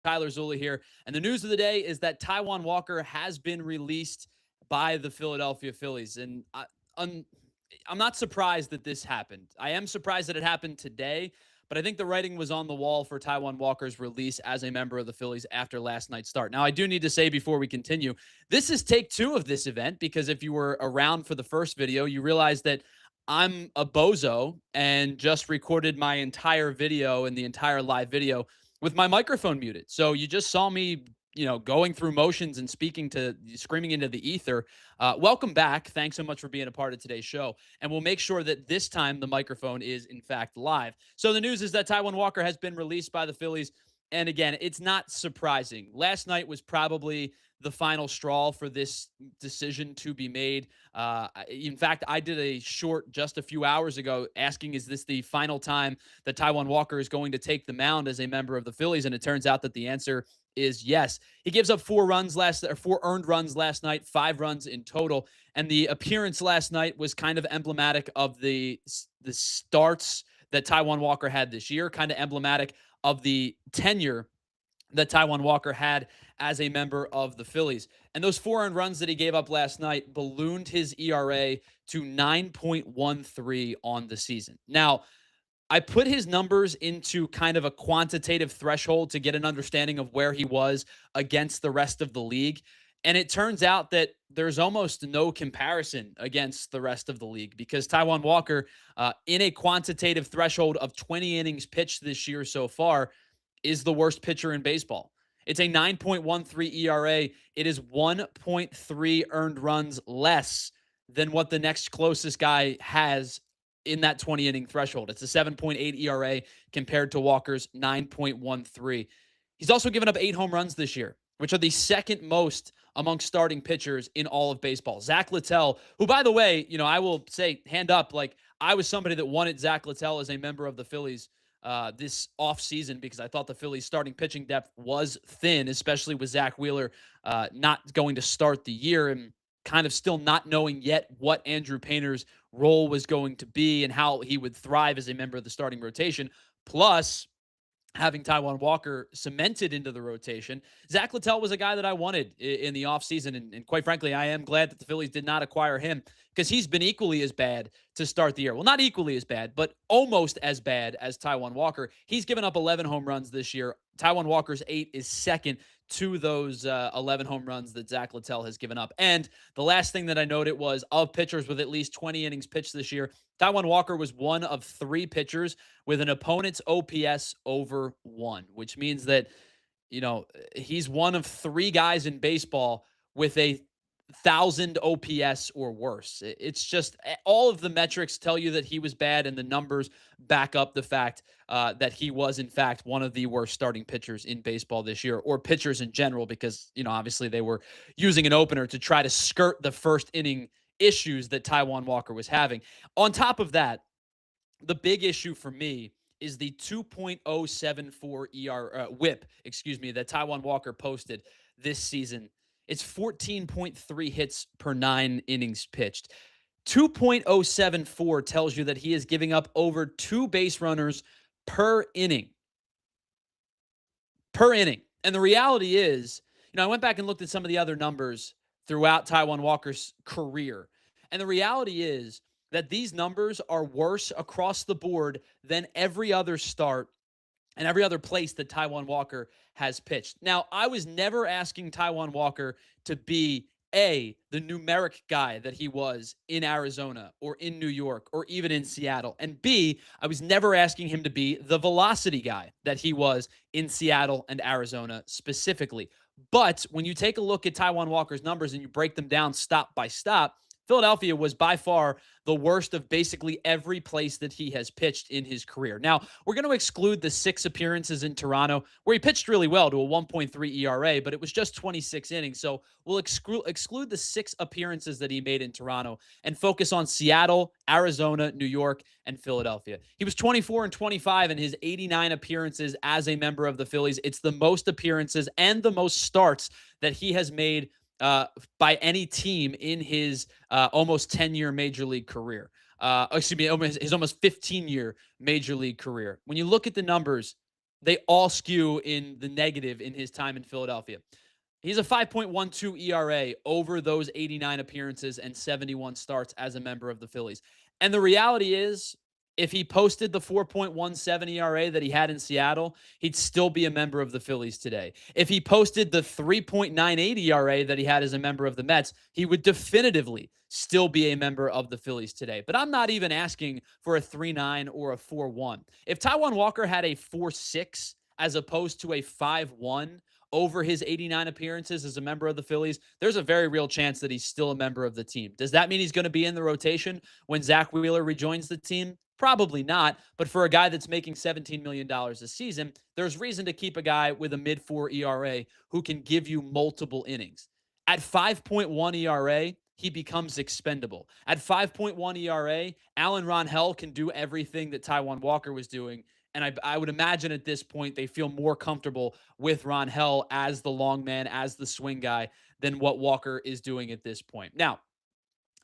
Tyler Zula here. And the news of the day is that Taijuan Walker has been released by the Philadelphia Phillies. And I'm not surprised that this happened. I am surprised that it happened today, but I think the writing was on the wall for Taijuan Walker's release as a member of the Phillies after last night's start. Now, I do need to say before we continue, this is take two of this event, because if you were around for the first video, you realize that I'm a bozo and just recorded my entire video and the entire live video with my microphone muted. So you just saw me, going through motions and screaming into the ether. Welcome back. Thanks so much for being a part of today's show. And we'll make sure that this time the microphone is in fact live. So the news is that Taijuan Walker has been released by the Phillies. And again, it's not surprising. Last night was probably the final straw for this decision to be made. In fact, I did a short just a few hours ago asking, is this the final time that Taijuan Walker is going to take the mound as a member of the Phillies? And it turns out that the answer is yes. He gives up four earned runs last night, 5 runs in total. And the appearance last night was kind of emblematic of the starts that Taijuan Walker had this year, kind of emblematic of the tenure that Taijuan Walker had as a member of the Phillies. And those 4 earned runs that he gave up last night ballooned his ERA to 9.13 on the season. Now, I put his numbers into kind of a quantitative threshold to get an understanding of where he was against the rest of the league. And it turns out that there's almost no comparison against the rest of the league, because Taijuan Walker, in a quantitative threshold of 20 innings pitched this year so far, is the worst pitcher in baseball. It's a 9.13 ERA. It is 1.3 earned runs less than what the next closest guy has in that 20-inning threshold. It's a 7.8 ERA compared to Walker's 9.13. He's also given up 8 home runs this year, which are the second most among starting pitchers in all of baseball. Zach Littell, who, by the way, I will say, hand up, I was somebody that wanted Zach Littell as a member of the Phillies this offseason, because I thought the Phillies starting pitching depth was thin, especially with Zach Wheeler not going to start the year and kind of still not knowing yet what Andrew Painter's role was going to be and how he would thrive as a member of the starting rotation. Plus, having Taijuan Walker cemented into the rotation, Zach Littell was a guy that I wanted in the offseason. And quite frankly, I am glad that the Phillies did not acquire him, because he's been equally as bad to start the year. Well, not equally as bad, but almost as bad as Taijuan Walker. He's given up 11 home runs this year. Taijuan Walker's 8 is second to those 11 home runs that Zach Littell has given up. And the last thing that I noted was, of pitchers with at least 20 innings pitched this year, Taijuan Walker was one of 3 pitchers with an opponent's OPS over 1, which means that, he's one of 3 guys in baseball with a 1,000 OPS or worse. It's just, all of the metrics tell you that he was bad, and the numbers back up the fact that he was, in fact, one of the worst starting pitchers in baseball this year, or pitchers in general, because, obviously they were using an opener to try to skirt the first inning issues that Taijuan Walker was having. On top of that, the big issue for me is the 2.074 whip, that Taijuan Walker posted this season. It's 14.3 hits per 9 innings pitched. 2.074 tells you that he is giving up over 2 base runners per inning. And the reality is, I went back and looked at some of the other numbers throughout Taijuan Walker's career. And the reality is that these numbers are worse across the board than every other start and every other place that Taijuan Walker has pitched. Now, I was never asking Taijuan Walker to be, the numeric guy that he was in Arizona or in New York or even in Seattle. And B, I was never asking him to be the velocity guy that he was in Seattle and Arizona specifically. But when you take a look at Taijuan Walker's numbers and you break them down stop by stop, Philadelphia was by far the worst of basically every place that he has pitched in his career. Now, we're going to exclude the 6 appearances in Toronto, where he pitched really well to a 1.3 ERA, but it was just 26 innings. So we'll exclude the 6 appearances that he made in Toronto and focus on Seattle, Arizona, New York, and Philadelphia. He was 24-25 in his 89 appearances as a member of the Phillies. It's the most appearances and the most starts that he has made by any team in his almost 10-year major league career. His almost 15-year major league career. When you look at the numbers, they all skew in the negative in his time in Philadelphia. He's a 5.12 ERA over those 89 appearances and 71 starts as a member of the Phillies. And the reality is, if he posted the 4.17 ERA that he had in Seattle, he'd still be a member of the Phillies today. If he posted the 3.98 ERA that he had as a member of the Mets, he would definitively still be a member of the Phillies today. But I'm not even asking for a 3.9 or a 4.1. If Taijuan Walker had a 4.6 as opposed to a 5.1 over his 89 appearances as a member of the Phillies, there's a very real chance that he's still a member of the team. Does that mean he's going to be in the rotation when Zach Wheeler rejoins the team? Probably not. But for a guy that's making $17 million a season, there's reason to keep a guy with a mid-4 ERA who can give you multiple innings. At 5.1 ERA, he becomes expendable. At 5.1 ERA, Alan Ronhell can do everything that Taijuan Walker was doing. And I would imagine at this point they feel more comfortable with Ronhell as the long man, as the swing guy, than what Walker is doing at this point. Now,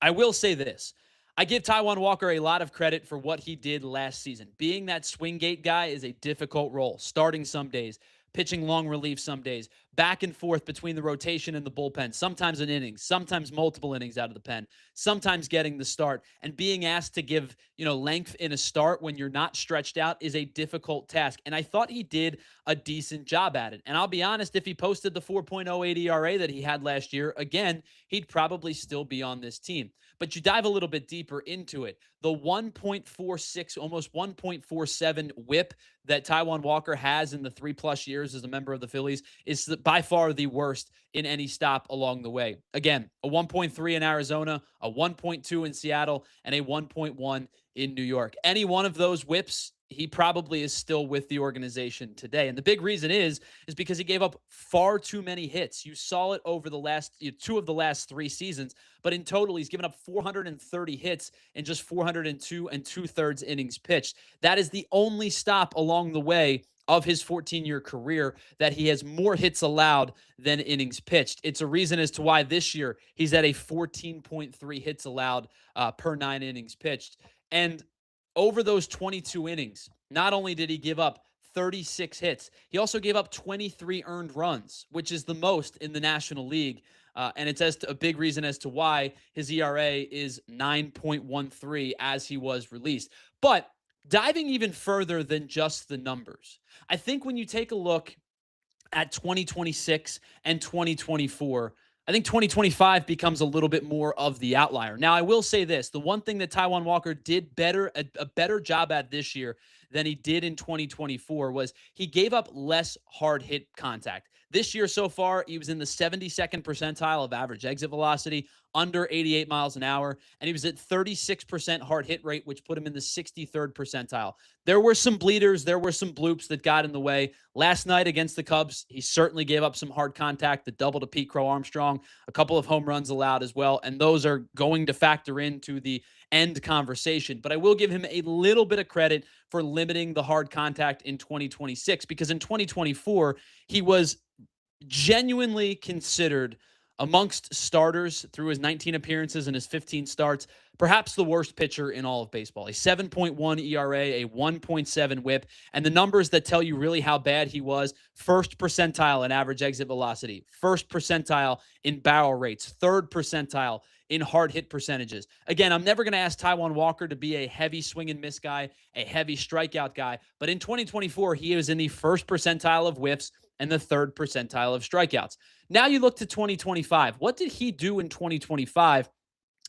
I will say this. I give Taijuan Walker a lot of credit for what he did last season. Being that swing gate guy is a difficult role, starting some days, pitching long relief some days, back and forth between the rotation and the bullpen, sometimes an inning, sometimes multiple innings out of the pen, sometimes getting the start, and being asked to give, length in a start when you're not stretched out is a difficult task. And I thought he did a decent job at it. And I'll be honest, if he posted the 4.08 ERA that he had last year, again, he'd probably still be on this team. But you dive a little bit deeper into it. The 1.46, almost 1.47 whip that Taijuan Walker has in the 3+ years as a member of the Phillies is by far the worst in any stop along the way. Again, a 1.3 in Arizona, a 1.2 in Seattle, and a 1.1 in New York. Any one of those whips, he probably is still with the organization today. And the big reason is because he gave up far too many hits. You saw it over the last two of the last 3 seasons, but in total, he's given up 430 hits in just 402 and 2/3 innings pitched. That is the only stop along the way of his 14-year career that he has more hits allowed than innings pitched. It's a reason as to why this year he's at a 14.3 hits allowed per 9 innings pitched. And over those 22 innings, not only did he give up 36 hits, he also gave up 23 earned runs, which is the most in the National League. And it's a big reason as to why his ERA is 9.13 as he was released. But diving even further than just the numbers, I think when you take a look at 2026 and 2024, I think 2025 becomes a little bit more of the outlier. Now, I will say this. The one thing that Taijuan Walker did a better job at this year than he did in 2024 was he gave up less hard hit contact. This year so far, he was in the 72nd percentile of average exit velocity, under 88 miles an hour, and he was at 36% hard hit rate, which put him in the 63rd percentile. There were some bleeders, there were some bloops that got in the way. Last night against the Cubs, he certainly gave up some hard contact, the double to Pete Crow Armstrong, a couple of home runs allowed as well, and those are going to factor into the end conversation. But I will give him a little bit of credit for limiting the hard contact in 2026, because in 2024, he was genuinely considered amongst starters through his 19 appearances and his 15 starts, perhaps the worst pitcher in all of baseball. A 7.1 ERA, a 1.7 whip, and the numbers that tell you really how bad he was: first percentile in average exit velocity, first percentile in barrel rates, third percentile in hard hit percentages. Again, I'm never going to ask Taijuan Walker to be a heavy swing and miss guy, a heavy strikeout guy, but in 2024, he was in the first percentile of whiffs and the third percentile of strikeouts. Now you look to 2025. What did he do in 2025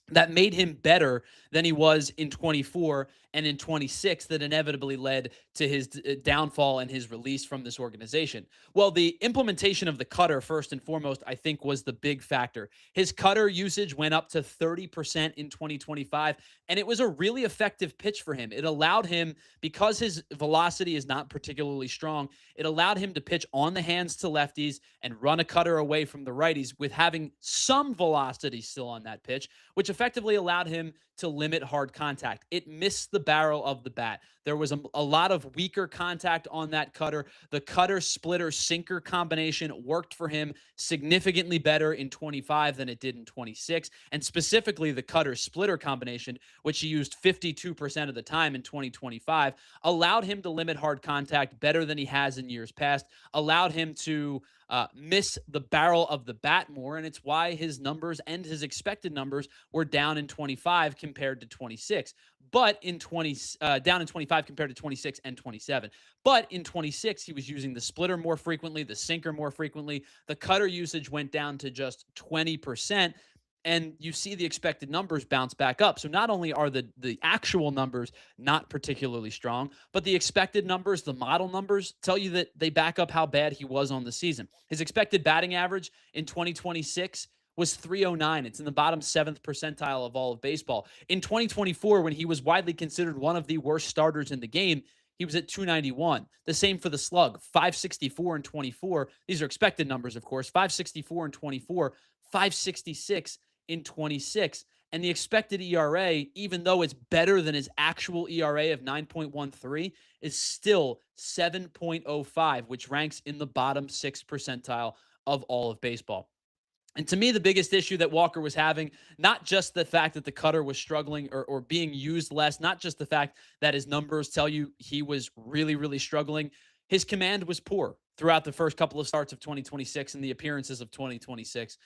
that made him better than he was in 24 and in 26 that inevitably led to his downfall and his release from this organization? Well, the implementation of the cutter, first and foremost, I think was the big factor. His cutter usage went up to 30% in 2025, and it was a really effective pitch for him. It allowed him, because his velocity is not particularly strong, it allowed him to pitch on the hands to lefties and run a cutter away from the righties with having some velocity still on that pitch, which effectively allowed him to limit hard contact. It missed the barrel of the bat. There was a lot of weaker contact on that cutter. The cutter splitter sinker combination worked for him significantly better in 25 than it did in 26. And specifically the cutter splitter combination, which he used 52% of the time in 2025, allowed him to limit hard contact better than he has in years past, allowed him to miss the barrel of the bat more. And it's why his numbers and his expected numbers were down in 25 compared to 26. But in down in 25 compared to 26 and 27. But in 26, he was using the splitter more frequently, the sinker more frequently. The cutter usage went down to just 20%. And you see the expected numbers bounce back up. So not only are the actual numbers not particularly strong, but the expected numbers, the model numbers, tell you that they back up how bad he was on the season. His expected batting average in 2026 was 309. It's in the bottom 7th percentile of all of baseball. In 2024, when he was widely considered one of the worst starters in the game, he was at 291. The same for the slug, 564 and 24. These are expected numbers, of course. 564 and 24, 566 in 26. And the expected ERA, even though it's better than his actual ERA of 9.13, is still 7.05, which ranks in the bottom 6th percentile of all of baseball. And to me, the biggest issue that Walker was having, not just the fact that the cutter was struggling or being used less, not just the fact that his numbers tell you he was really, really struggling. His command was poor throughout the first couple of starts of 2026 and the appearances of 2026.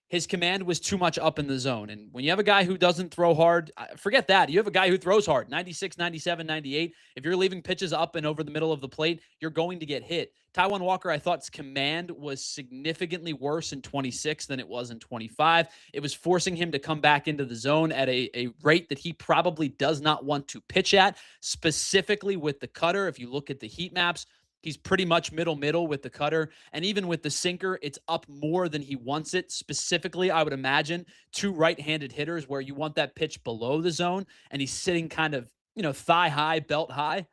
His command was too much up in the zone. And when you have a guy who doesn't throw hard, forget that. You have a guy who throws hard, 96, 97, 98. If you're leaving pitches up and over the middle of the plate, you're going to get hit. Taijuan Walker, I thought's command was significantly worse in 26 than it was in 25. It was forcing him to come back into the zone at a rate that he probably does not want to pitch at, specifically with the cutter. If you look at the heat maps, he's pretty much middle with the cutter. And even with the sinker, it's up more than he wants it. Specifically, I would imagine two right-handed hitters where you want that pitch below the zone and he's sitting kind of, thigh high, belt high.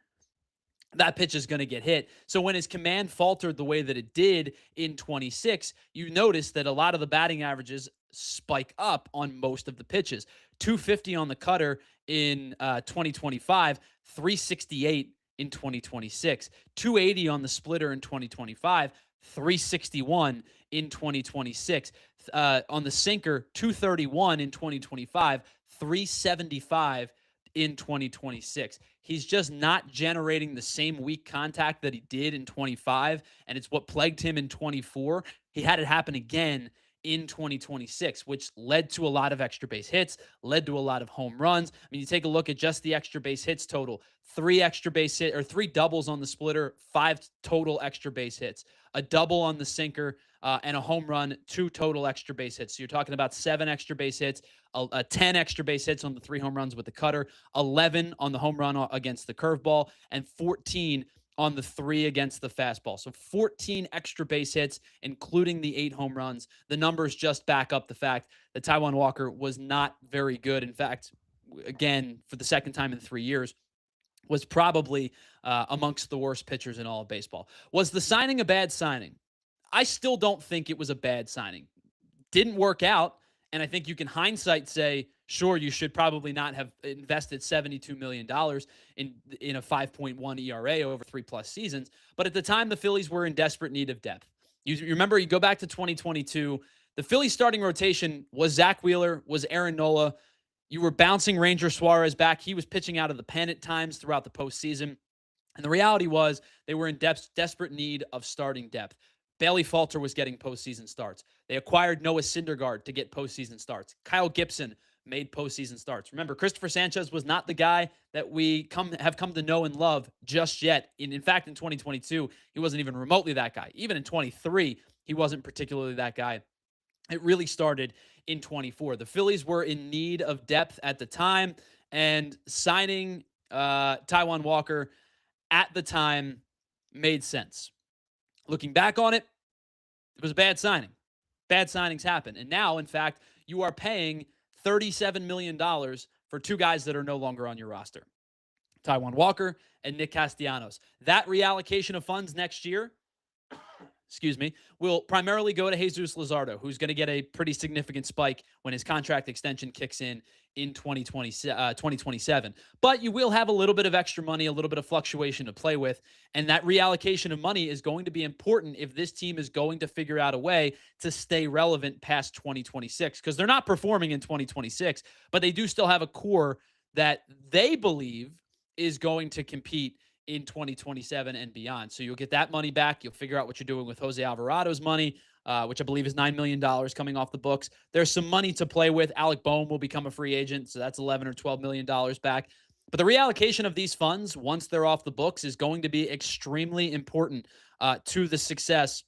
That pitch is going to get hit. So when his command faltered the way that it did in 26, you notice that a lot of the batting averages spike up on most of the pitches. 250 on the cutter in 2025, 368 in 2026, 280 on the splitter in 2025, 361 in 2026. On the sinker, 231 in 2025, 375 in 2026. He's just not generating the same weak contact that he did in 25, and it's what plagued him in 24. He had it happen again in 2026, which led to a lot of extra base hits, led to a lot of home runs. I mean, you take a look at just the extra base hits total, 3 doubles on the splitter, 5 total extra base hits, a double on the sinker, and a home run, 2 total extra base hits. So you're talking about 7 extra base hits, 10 extra base hits on the 3 home runs with the cutter, 11 on the home run against the curveball, and 14 on the 3 against the fastball. So 14 extra base hits, including the 8 home runs. The numbers just back up the fact that Taijuan Walker was not very good. In fact, again, for the second time in 3 years, was probably amongst the worst pitchers in all of baseball. Was the signing a bad signing? I still don't think it was a bad signing. Didn't work out, and I think you can hindsight say, sure, you should probably not have invested $72 million in a 5.1 ERA over 3+ seasons. But at the time, the Phillies were in desperate need of depth. You remember, you go back to 2022, the Phillies starting rotation was Zach Wheeler, was Aaron Nola. You were bouncing Ranger Suarez back. He was pitching out of the pen at times throughout the postseason. And the reality was they were in desperate need of starting depth. Bailey Falter was getting postseason starts. They acquired Noah Syndergaard to get postseason starts. Kyle Gibson made postseason starts. Remember, Christopher Sanchez was not the guy that we have come to know and love just yet. In fact, in 2022, he wasn't even remotely that guy. Even in 23, he wasn't particularly that guy. It really started in 24. The Phillies were in need of depth at the time, and signing Taijuan Walker at the time made sense. Looking back on it, it was a bad signing. Bad signings happen. And now, in fact, you are paying $37 million for 2 guys that are no longer on your roster. Taijuan Walker and Nick Castellanos. That reallocation of funds next year, excuse me, will primarily go to Jesus Luzardo, who's going to get a pretty significant spike when his contract extension kicks in 2027. But you will have a little bit of extra money, a little bit of fluctuation to play with. And that reallocation of money is going to be important if this team is going to figure out a way to stay relevant past 2026, because they're not performing in 2026, but they do still have a core that they believe is going to compete in 2027 and beyond. So you'll get that money back. You'll figure out what you're doing with Jose Alvarado's money, which I believe is $9 million coming off the books. There's some money to play with. Alec Boehm will become a free agent, so that's $11 or $12 million back. But the reallocation of these funds, once they're off the books, is going to be extremely important to the success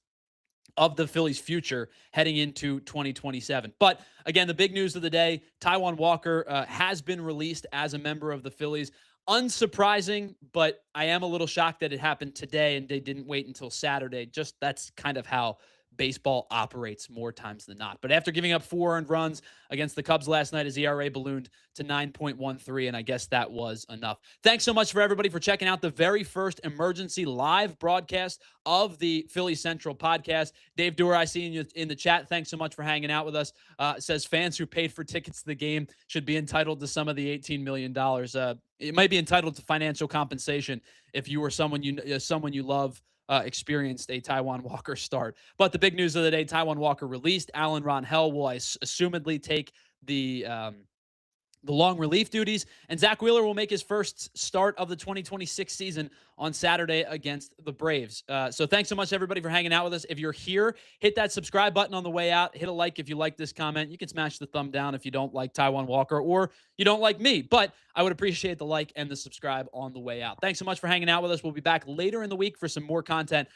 of the Phillies' future heading into 2027. But again, the big news of the day, Taijuan Walker has been released as a member of the Phillies. Unsurprising, but I am a little shocked that it happened today and they didn't wait until Saturday. Just that's kind of how baseball operates more times than not. But after giving up 4 earned runs against the Cubs last night, his ERA ballooned to 9.13, and I guess that was enough. Thanks so much for everybody for checking out the very first emergency live broadcast of the Philly Central podcast. Dave Dewar, I see you in the chat. Thanks so much for hanging out with us. Says fans who paid for tickets to the game should be entitled to some of the $18 million. It might be entitled to financial compensation if you or someone you love experienced a Taijuan Walker start. But the big news of the day, Taijuan Walker released. Alan Ronhell will assumedly take the long relief duties, and Zach Wheeler will make his first start of the 2026 season on Saturday against the Braves. So thanks so much, everybody, for hanging out with us. If you're here, hit that subscribe button on the way out. Hit a like if you like this comment. You can smash the thumb down if you don't like Taijuan Walker or you don't like me, but I would appreciate the like and the subscribe on the way out. Thanks so much for hanging out with us. We'll be back later in the week for some more content